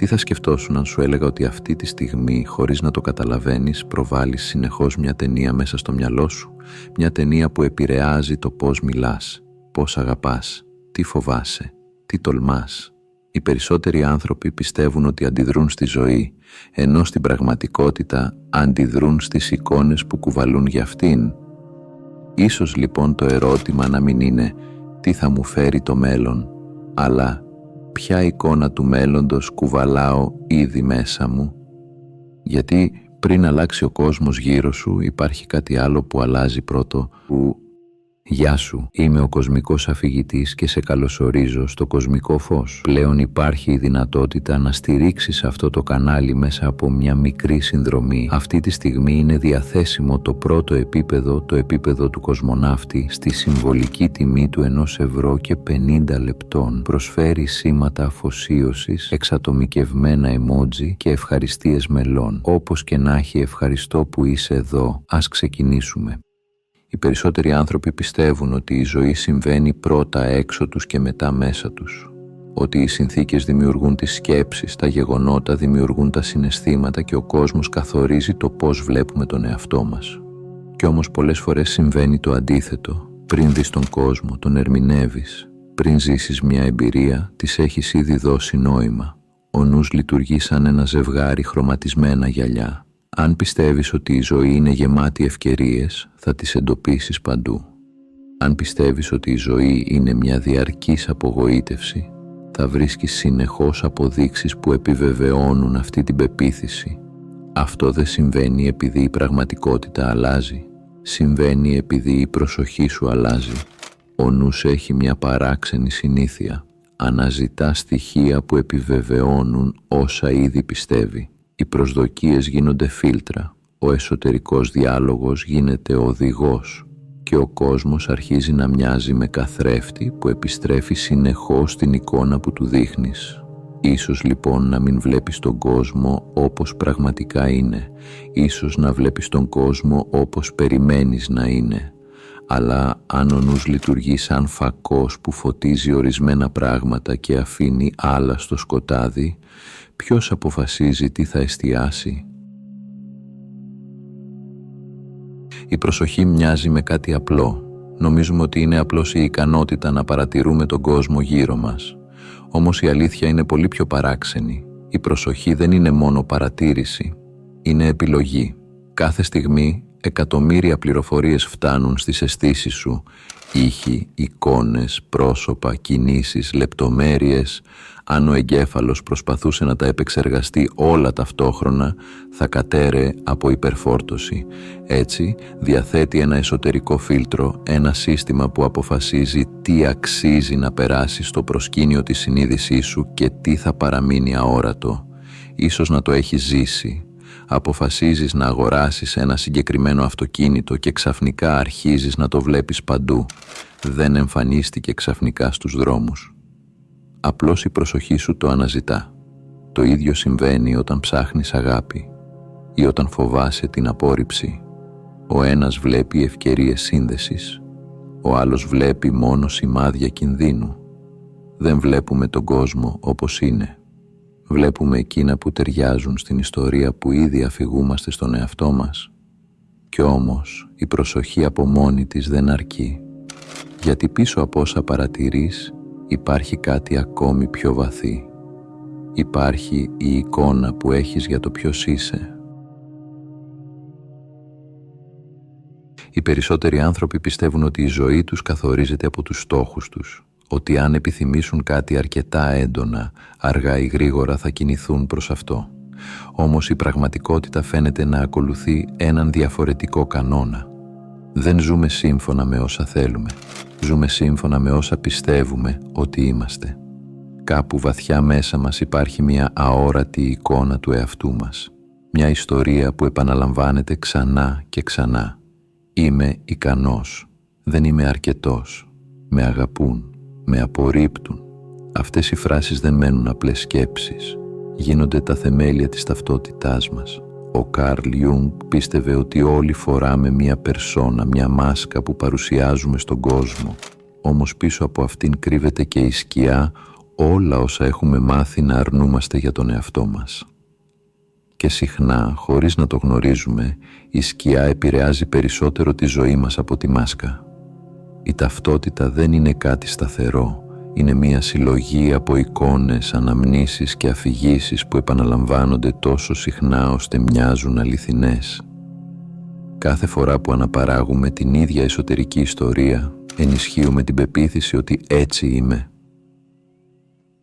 Τι θα σκεφτόσουν αν σου έλεγα ότι αυτή τη στιγμή, χωρίς να το καταλαβαίνεις, προβάλλεις συνεχώς μια ταινία μέσα στο μυαλό σου, μια ταινία που επηρεάζει το πώς μιλάς, πώς αγαπάς, τι φοβάσαι, τι τολμάς. Οι περισσότεροι άνθρωποι πιστεύουν ότι αντιδρούν στη ζωή, ενώ στην πραγματικότητα αντιδρούν στις εικόνες που κουβαλούν για αυτήν. Ίσως λοιπόν το ερώτημα να μην είναι τι θα μου φέρει το μέλλον, αλλά ποια εικόνα του μέλλοντος κουβαλάω ήδη μέσα μου. Γιατί πριν αλλάξει ο κόσμος γύρω σου υπάρχει κάτι άλλο που αλλάζει πρώτο, που «Γεια σου, είμαι ο κοσμικός αφηγητής και σε καλωσορίζω στο κοσμικό φως». Πλέον υπάρχει η δυνατότητα να στηρίξεις αυτό το κανάλι μέσα από μια μικρή συνδρομή. Αυτή τη στιγμή είναι διαθέσιμο το πρώτο επίπεδο, το επίπεδο του κοσμοναύτη, στη συμβολική τιμή του 1 € και 50 λεπτών. Προσφέρει σήματα αφοσίωσης, εξατομικευμένα emoji και ευχαριστίες μελών. Όπως και να έχει, ευχαριστώ που είσαι εδώ. Ας ξεκινήσουμε. Οι περισσότεροι άνθρωποι πιστεύουν ότι η ζωή συμβαίνει πρώτα έξω τους και μετά μέσα τους. Ότι οι συνθήκες δημιουργούν τις σκέψεις, τα γεγονότα δημιουργούν τα συναισθήματα και ο κόσμος καθορίζει το πώς βλέπουμε τον εαυτό μας. Κι όμως πολλές φορές συμβαίνει το αντίθετο. Πριν δεις τον κόσμο, τον ερμηνεύεις. Πριν ζήσεις μια εμπειρία, της έχεις ήδη δώσει νόημα. Ο νους λειτουργεί σαν ένα ζευγάρι χρωματισμένα γυαλιά. Αν πιστεύεις ότι η ζωή είναι γεμάτη ευκαιρίες, θα τις εντοπίσεις παντού. Αν πιστεύεις ότι η ζωή είναι μια διαρκής απογοήτευση, θα βρίσκεις συνεχώς αποδείξεις που επιβεβαιώνουν αυτή την πεποίθηση. Αυτό δεν συμβαίνει επειδή η πραγματικότητα αλλάζει. Συμβαίνει επειδή η προσοχή σου αλλάζει. Ο νους έχει μια παράξενη συνήθεια. Αναζητά στοιχεία που επιβεβαιώνουν όσα ήδη πιστεύει. Οι προσδοκίες γίνονται φίλτρα, ο εσωτερικός διάλογος γίνεται οδηγός και ο κόσμος αρχίζει να μοιάζει με καθρέφτη που επιστρέφει συνεχώς την εικόνα που του δείχνεις. Ίσως λοιπόν να μην βλέπεις τον κόσμο όπως πραγματικά είναι, ίσως να βλέπεις τον κόσμο όπως περιμένεις να είναι. Αλλά αν ο νους λειτουργεί σαν φακός που φωτίζει ορισμένα πράγματα και αφήνει άλλα στο σκοτάδι, ποιος αποφασίζει τι θα εστιάσει? Η προσοχή μοιάζει με κάτι απλό. Νομίζουμε ότι είναι απλώς η ικανότητα να παρατηρούμε τον κόσμο γύρω μας. Όμως η αλήθεια είναι πολύ πιο παράξενη. Η προσοχή δεν είναι μόνο παρατήρηση, είναι επιλογή. Κάθε στιγμή εκατομμύρια πληροφορίες φτάνουν στις αισθήσεις σου. Ήχοι, εικόνες, πρόσωπα, κινήσεις, λεπτομέρειες. Αν ο εγκέφαλος προσπαθούσε να τα επεξεργαστεί όλα ταυτόχρονα, θα κατέρεε από υπερφόρτωση. Έτσι, διαθέτει ένα εσωτερικό φίλτρο, ένα σύστημα που αποφασίζει τι αξίζει να περάσει στο προσκήνιο της συνείδησής σου και τι θα παραμείνει αόρατο. Ίσως να το έχεις ζήσει. Αποφασίζεις να αγοράσεις ένα συγκεκριμένο αυτοκίνητο και ξαφνικά αρχίζεις να το βλέπεις παντού. Δεν εμφανίστηκε ξαφνικά στους δρόμους. Απλώς η προσοχή σου το αναζητά. Το ίδιο συμβαίνει όταν ψάχνεις αγάπη ή όταν φοβάσαι την απόρριψη. Ο ένας βλέπει ευκαιρίες σύνδεσης, ο άλλος βλέπει μόνο σημάδια κινδύνου. Δεν βλέπουμε τον κόσμο όπως είναι. Βλέπουμε εκείνα που ταιριάζουν στην ιστορία που ήδη αφηγούμαστε στον εαυτό μας. Κι όμως η προσοχή από μόνη της δεν αρκεί. Γιατί πίσω από όσα παρατηρείς υπάρχει κάτι ακόμη πιο βαθύ. Υπάρχει η εικόνα που έχεις για το ποιος είσαι. Οι περισσότεροι άνθρωποι πιστεύουν ότι η ζωή τους καθορίζεται από τους στόχους τους. Ότι αν επιθυμήσουν κάτι αρκετά έντονα, αργά ή γρήγορα θα κινηθούν προς αυτό. Όμως η πραγματικότητα φαίνεται να ακολουθεί έναν διαφορετικό κανόνα. Δεν ζούμε σύμφωνα με όσα θέλουμε. Ζούμε σύμφωνα με όσα πιστεύουμε ότι είμαστε. Κάπου βαθιά μέσα μας υπάρχει μια αόρατη εικόνα του εαυτού μας. Μια ιστορία που επαναλαμβάνεται ξανά και ξανά. Είμαι ικανός. Δεν είμαι αρκετός. Με αγαπούν. Με απορρίπτουν. Αυτές οι φράσεις δεν μένουν απλές σκέψεις. Γίνονται τα θεμέλια της ταυτότητάς μας. Ο Καρλ Ιούγκ πίστευε ότι όλοι φοράμε μια περσόνα, μια μάσκα που παρουσιάζουμε στον κόσμο. Όμως πίσω από αυτήν κρύβεται και η σκιά όλα όσα έχουμε μάθει να αρνούμαστε για τον εαυτό μας. Και συχνά, χωρίς να το γνωρίζουμε, η σκιά επηρεάζει περισσότερο τη ζωή μας από τη μάσκα. Η ταυτότητα δεν είναι κάτι σταθερό, είναι μια συλλογή από εικόνες, αναμνήσεις και αφηγήσεις που επαναλαμβάνονται τόσο συχνά ώστε μοιάζουν αληθινές. Κάθε φορά που αναπαράγουμε την ίδια εσωτερική ιστορία, ενισχύουμε την πεποίθηση ότι έτσι είμαι.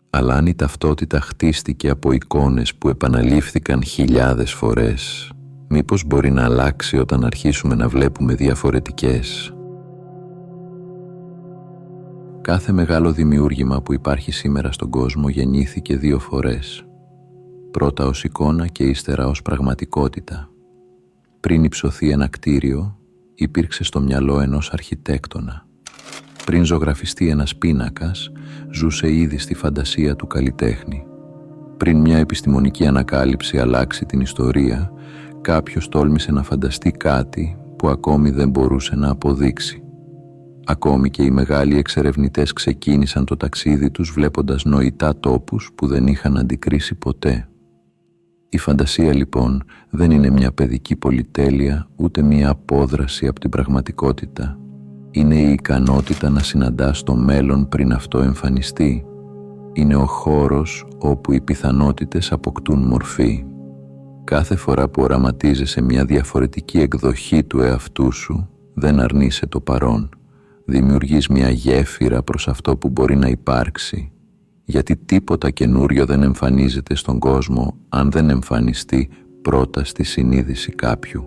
Αλλά αν η ταυτότητα χτίστηκε από εικόνες που επαναλήφθηκαν χιλιάδες φορές, μήπως μπορεί να αλλάξει όταν αρχίσουμε να βλέπουμε διαφορετικές? Κάθε μεγάλο δημιούργημα που υπάρχει σήμερα στον κόσμο γεννήθηκε 2 φορές. Πρώτα ως εικόνα και ύστερα ως πραγματικότητα. Πριν υψωθεί ένα κτίριο, υπήρξε στο μυαλό ενός αρχιτέκτονα. Πριν ζωγραφιστεί ένας πίνακας, ζούσε ήδη στη φαντασία του καλλιτέχνη. Πριν μια επιστημονική ανακάλυψη αλλάξει την ιστορία, κάποιος τόλμησε να φανταστεί κάτι που ακόμη δεν μπορούσε να αποδείξει. Ακόμη και οι μεγάλοι εξερευνητές ξεκίνησαν το ταξίδι τους βλέποντας νοητά τόπους που δεν είχαν αντικρίσει ποτέ. Η φαντασία λοιπόν δεν είναι μια παιδική πολυτέλεια ούτε μια απόδραση από την πραγματικότητα. Είναι η ικανότητα να συναντάς το μέλλον πριν αυτό εμφανιστεί. Είναι ο χώρος όπου οι πιθανότητες αποκτούν μορφή. Κάθε φορά που οραματίζεσαι μια διαφορετική εκδοχή του εαυτού σου, δεν αρνείσαι το παρόν. Δημιουργείς μια γέφυρα προς αυτό που μπορεί να υπάρξει. Γιατί τίποτα καινούριο δεν εμφανίζεται στον κόσμο αν δεν εμφανιστεί πρώτα στη συνείδηση κάποιου.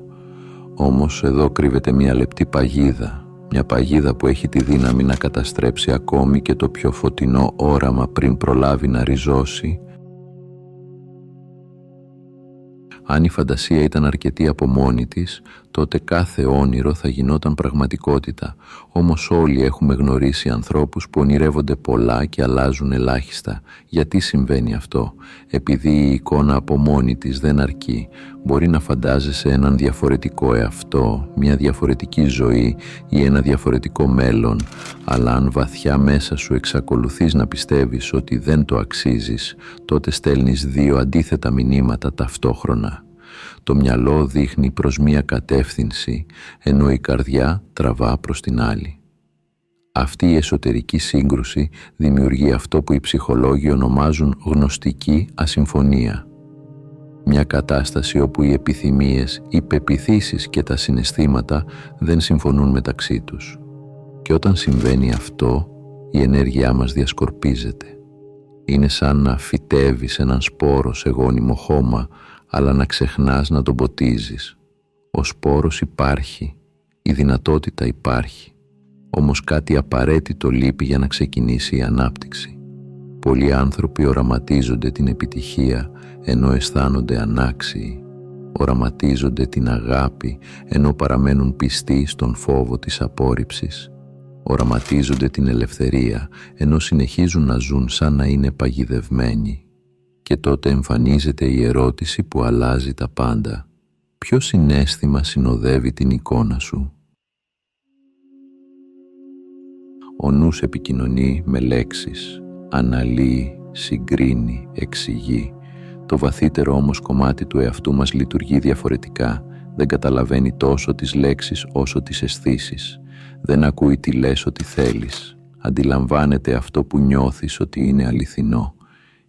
Όμως εδώ κρύβεται μια λεπτή παγίδα. Μια παγίδα που έχει τη δύναμη να καταστρέψει ακόμη και το πιο φωτεινό όραμα πριν προλάβει να ριζώσει. Αν η φαντασία ήταν αρκετή από μόνη της, τότε κάθε όνειρο θα γινόταν πραγματικότητα. Όμως όλοι έχουμε γνωρίσει ανθρώπους που ονειρεύονται πολλά και αλλάζουν ελάχιστα. Γιατί συμβαίνει αυτό? Επειδή η εικόνα από μόνη της δεν αρκεί. Μπορεί να φαντάζεσαι έναν διαφορετικό εαυτό, μια διαφορετική ζωή ή ένα διαφορετικό μέλλον, αλλά αν βαθιά μέσα σου εξακολουθείς να πιστεύεις ότι δεν το αξίζεις, τότε στέλνεις 2 αντίθετα μηνύματα ταυτόχρονα. Το μυαλό δείχνει προς μία κατεύθυνση, ενώ η καρδιά τραβά προς την άλλη. Αυτή η εσωτερική σύγκρουση δημιουργεί αυτό που οι ψυχολόγοι ονομάζουν γνωστική ασυμφωνία. Μια κατάσταση όπου οι επιθυμίες, οι πεποιθήσεις και τα συναισθήματα δεν συμφωνούν μεταξύ τους. Και όταν συμβαίνει αυτό, η ενέργειά μας διασκορπίζεται. Είναι σαν να φυτεύεις έναν σπόρο σε γόνιμο χώμα, αλλά να ξεχνάς να τον ποτίζεις. Ο σπόρος υπάρχει, η δυνατότητα υπάρχει, όμως κάτι απαραίτητο λείπει για να ξεκινήσει η ανάπτυξη. Πολλοί άνθρωποι οραματίζονται την επιτυχία ενώ αισθάνονται ανάξιοι. Οραματίζονται την αγάπη ενώ παραμένουν πιστοί στον φόβο της απόρριψης. Οραματίζονται την ελευθερία ενώ συνεχίζουν να ζουν σαν να είναι παγιδευμένοι. Και τότε εμφανίζεται η ερώτηση που αλλάζει τα πάντα. Ποιο συναίσθημα συνοδεύει την εικόνα σου? Ο νους επικοινωνεί με λέξεις, αναλύει, συγκρίνει, εξηγεί. Το βαθύτερο όμως κομμάτι του εαυτού μας λειτουργεί διαφορετικά. Δεν καταλαβαίνει τόσο τις λέξεις όσο τις αισθήσεις. Δεν ακούει τι λες ότι θέλεις. Αντιλαμβάνεται αυτό που νιώθεις ότι είναι αληθινό.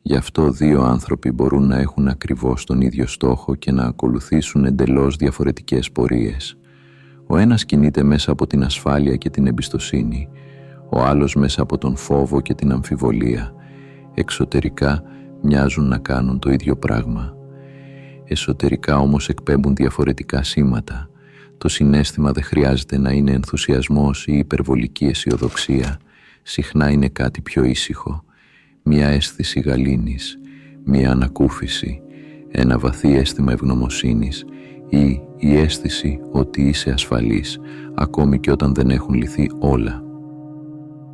Γι' αυτό 2 άνθρωποι μπορούν να έχουν ακριβώς τον ίδιο στόχο και να ακολουθήσουν εντελώς διαφορετικές πορείες. Ο ένας κινείται μέσα από την ασφάλεια και την εμπιστοσύνη, ο άλλος μέσα από τον φόβο και την αμφιβολία. Εξωτερικά μοιάζουν να κάνουν το ίδιο πράγμα. Εσωτερικά όμως εκπέμπουν διαφορετικά σήματα. Το συναίσθημα δεν χρειάζεται να είναι ενθουσιασμός ή υπερβολική αισιοδοξία. Συχνά είναι κάτι πιο ήσυχο. Μια αίσθηση γαλήνης, μια ανακούφιση, ένα βαθύ αίσθημα ευγνωμοσύνης ή η αίσθηση ότι είσαι ασφαλής, ακόμη και όταν δεν έχουν λυθεί όλα.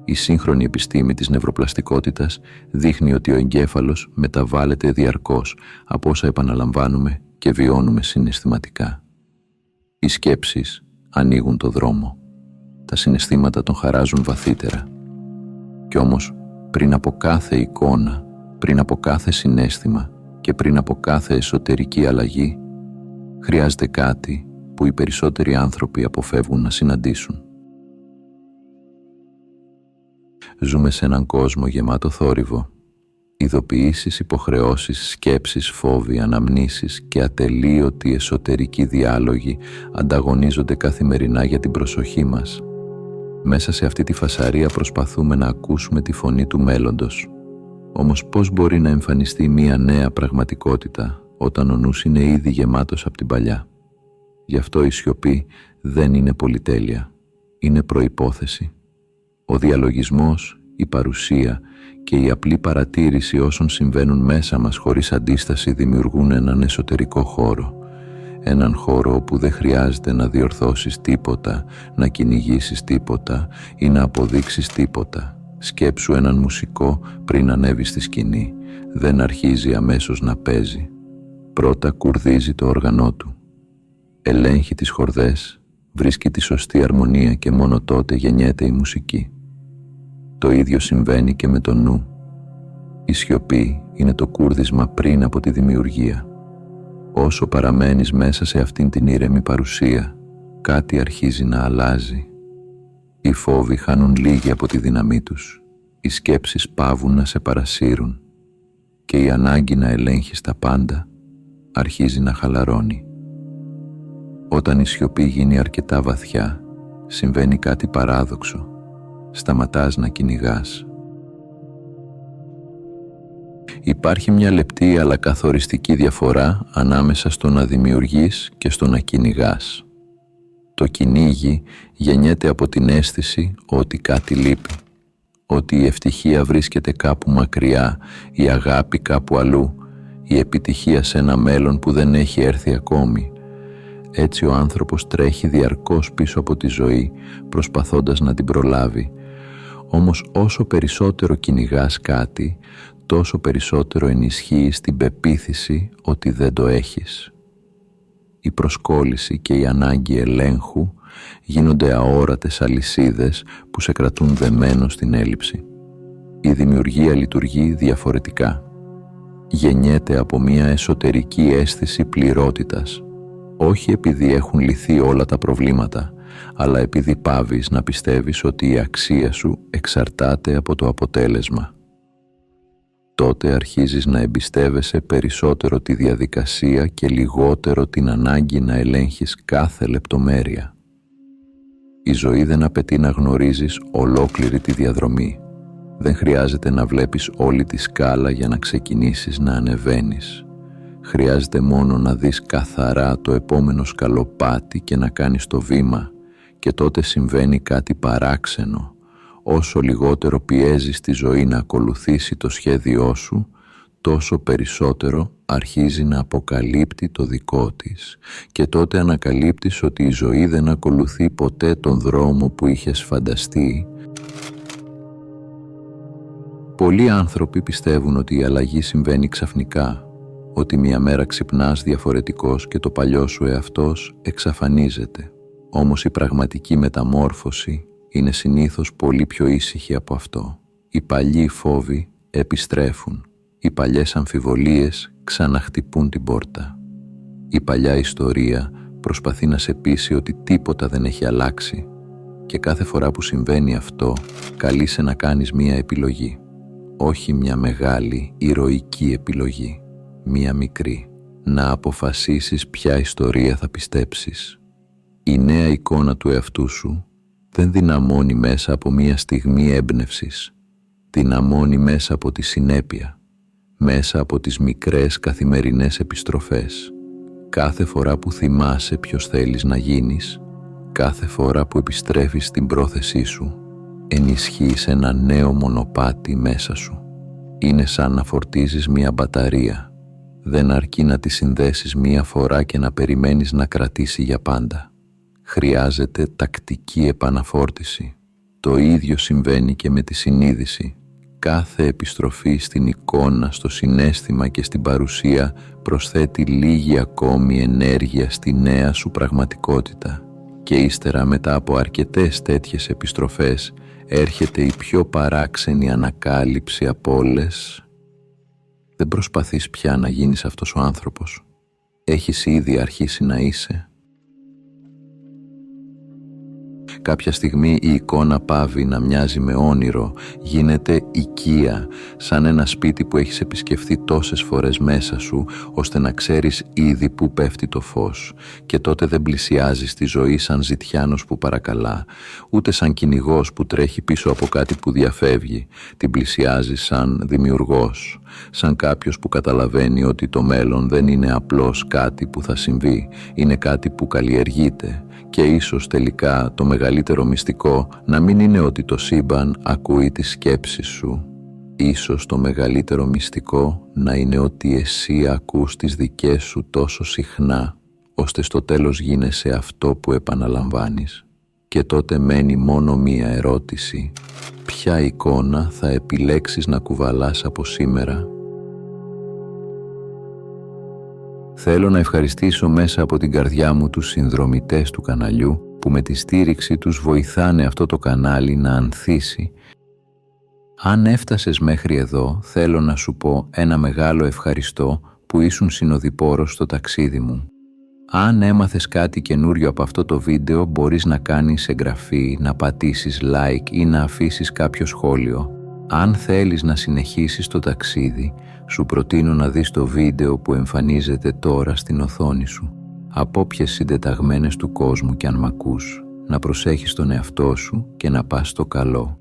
Η σύγχρονη επιστήμη της νευροπλαστικότητας δείχνει ότι ο εγκέφαλος μεταβάλλεται διαρκώς από όσα επαναλαμβάνουμε και βιώνουμε συναισθηματικά. Οι σκέψεις ανοίγουν το δρόμο. Τα συναισθήματα τον χαράζουν βαθύτερα. Κι όμως Πριν από κάθε εικόνα, πριν από κάθε συναίσθημα και πριν από κάθε εσωτερική αλλαγή, χρειάζεται κάτι που οι περισσότεροι άνθρωποι αποφεύγουν να συναντήσουν. Ζούμε σε έναν κόσμο γεμάτο θόρυβο, ειδοποιήσεις, υποχρεώσεις, σκέψεις, φόβοι, αναμνήσεις και ατελείωτοι εσωτερικοί διάλογοι ανταγωνίζονται καθημερινά για την προσοχή μας. Μέσα σε αυτή τη φασαρία προσπαθούμε να ακούσουμε τη φωνή του μέλλοντος. Όμως πώς μπορεί να εμφανιστεί μία νέα πραγματικότητα όταν ο νους είναι ήδη γεμάτος από την παλιά? Γι' αυτό η σιωπή δεν είναι πολυτέλεια, είναι προϋπόθεση. Ο διαλογισμός, η παρουσία και η απλή παρατήρηση όσων συμβαίνουν μέσα μας χωρίς αντίσταση δημιουργούν έναν εσωτερικό χώρο. Έναν χώρο όπου δεν χρειάζεται να διορθώσεις τίποτα, να κυνηγήσεις τίποτα ή να αποδείξεις τίποτα. Σκέψου έναν μουσικό πριν ανέβει στη σκηνή. Δεν αρχίζει αμέσως να παίζει. Πρώτα κουρδίζει το όργανό του. Ελέγχει τις χορδές, βρίσκει τη σωστή αρμονία και μόνο τότε γεννιέται η μουσική. Το ίδιο συμβαίνει και με το νου. Η σιωπή είναι το κούρδισμα πριν από τη δημιουργία. Όσο παραμένεις μέσα σε αυτήν την ήρεμη παρουσία, κάτι αρχίζει να αλλάζει. Οι φόβοι χάνουν λίγη από τη δύναμή τους, οι σκέψεις παύουν να σε παρασύρουν και η ανάγκη να ελέγχεις τα πάντα αρχίζει να χαλαρώνει. Όταν η σιωπή γίνει αρκετά βαθιά, συμβαίνει κάτι παράδοξο. Σταματάς να κυνηγάς. Υπάρχει μια λεπτή αλλά καθοριστική διαφορά ανάμεσα στο να δημιουργείς και στο να κυνηγάς. Το κυνήγι γεννιέται από την αίσθηση ότι κάτι λείπει, ότι η ευτυχία βρίσκεται κάπου μακριά, η αγάπη κάπου αλλού, η επιτυχία σε ένα μέλλον που δεν έχει έρθει ακόμη. Έτσι ο άνθρωπος τρέχει διαρκώς πίσω από τη ζωή, προσπαθώντας να την προλάβει. Όμως όσο περισσότερο κυνηγάς κάτι, τόσο περισσότερο ενισχύεις την πεποίθηση ότι δεν το έχεις. Η προσκόλληση και η ανάγκη ελέγχου γίνονται αόρατες αλυσίδες που σε κρατούν δεμένο στην έλλειψη. Η δημιουργία λειτουργεί διαφορετικά. Γεννιέται από μια εσωτερική αίσθηση πληρότητας, όχι επειδή έχουν λυθεί όλα τα προβλήματα, αλλά επειδή πάβεις να πιστεύεις ότι η αξία σου εξαρτάται από το αποτέλεσμα. Τότε αρχίζεις να εμπιστεύεσαι περισσότερο τη διαδικασία και λιγότερο την ανάγκη να ελέγχεις κάθε λεπτομέρεια. Η ζωή δεν απαιτεί να γνωρίζεις ολόκληρη τη διαδρομή. Δεν χρειάζεται να βλέπεις όλη τη σκάλα για να ξεκινήσεις να ανεβαίνεις. Χρειάζεται μόνο να δεις καθαρά το επόμενο σκαλοπάτι και να κάνεις το βήμα, και τότε συμβαίνει κάτι παράξενο. Όσο λιγότερο πιέζεις τη ζωή να ακολουθήσει το σχέδιό σου, τόσο περισσότερο αρχίζει να αποκαλύπτει το δικό της, και τότε ανακαλύπτεις ότι η ζωή δεν ακολουθεί ποτέ τον δρόμο που είχες φανταστεί. Πολλοί άνθρωποι πιστεύουν ότι η αλλαγή συμβαίνει ξαφνικά, ότι μια μέρα ξυπνάς διαφορετικός και το παλιό σου εαυτός εξαφανίζεται. Όμως η πραγματική μεταμόρφωση είναι συνήθως πολύ πιο ήσυχη από αυτό. Οι παλιοί φόβοι επιστρέφουν. Οι παλιές αμφιβολίες ξαναχτυπούν την πόρτα. Η παλιά ιστορία προσπαθεί να σε πείσει ότι τίποτα δεν έχει αλλάξει, και κάθε φορά που συμβαίνει αυτό, καλείσαι να κάνεις μία επιλογή. Όχι μια μεγάλη, ηρωική επιλογή. Μία μικρή. Να αποφασίσεις ποια ιστορία θα πιστέψεις. Η νέα εικόνα του εαυτού σου δεν δυναμώνει μέσα από μία στιγμή έμπνευσης. Δυναμώνει μέσα από τη συνέπεια, μέσα από τις μικρές καθημερινές επιστροφές. Κάθε φορά που θυμάσαι ποιος θέλεις να γίνεις, κάθε φορά που επιστρέφεις στην πρόθεσή σου, ενισχύεις ένα νέο μονοπάτι μέσα σου. Είναι σαν να φορτίζεις μία μπαταρία. Δεν αρκεί να τη συνδέσεις μία φορά και να περιμένεις να κρατήσει για πάντα. Χρειάζεται τακτική επαναφόρτιση. Το ίδιο συμβαίνει και με τη συνείδηση. Κάθε επιστροφή στην εικόνα, στο συναίσθημα και στην παρουσία προσθέτει λίγη ακόμη ενέργεια στη νέα σου πραγματικότητα. Και ύστερα, μετά από αρκετές τέτοιες επιστροφές, έρχεται η πιο παράξενη ανακάλυψη από όλες. Δεν προσπαθείς πια να γίνεις αυτός ο άνθρωπος. Έχεις ήδη αρχίσει να είσαι. Κάποια στιγμή η εικόνα πάβει να μοιάζει με όνειρο, γίνεται οικία, σαν ένα σπίτι που έχεις επισκεφθεί τόσες φορές μέσα σου, ώστε να ξέρεις ήδη πού πέφτει το φως. Και τότε δεν πλησιάζεις τη ζωή σαν ζητιάνος που παρακαλά, ούτε σαν κυνηγός που τρέχει πίσω από κάτι που διαφεύγει. Την πλησιάζεις σαν δημιουργός, σαν κάποιος που καταλαβαίνει ότι το μέλλον δεν είναι απλώς κάτι που θα συμβεί, είναι κάτι που καλλιεργείται. Και ίσως τελικά το μεγαλύτερο μυστικό να μην είναι ότι το σύμπαν ακούει τις σκέψεις σου. Ίσως το μεγαλύτερο μυστικό να είναι ότι εσύ ακούς τις δικές σου τόσο συχνά, ώστε στο τέλος γίνεσαι αυτό που επαναλαμβάνεις. Και τότε μένει μόνο μία ερώτηση. Ποια εικόνα θα επιλέξεις να κουβαλάς από σήμερα? Θέλω να ευχαριστήσω μέσα από την καρδιά μου τους συνδρομητές του καναλιού που με τη στήριξη τους βοηθάνε αυτό το κανάλι να ανθίσει. Αν έφτασες μέχρι εδώ, θέλω να σου πω ένα μεγάλο ευχαριστώ που ήσουν συνοδοιπόρος στο ταξίδι μου. Αν έμαθες κάτι καινούριο από αυτό το βίντεο, μπορείς να κάνεις εγγραφή, να πατήσεις like ή να αφήσεις κάποιο σχόλιο. Αν θέλεις να συνεχίσεις το ταξίδι, σου προτείνω να δεις το βίντεο που εμφανίζεται τώρα στην οθόνη σου. Από όποιες συντεταγμένες του κόσμου κι αν μ' ακούς, να προσέχεις τον εαυτό σου και να πας στο καλό.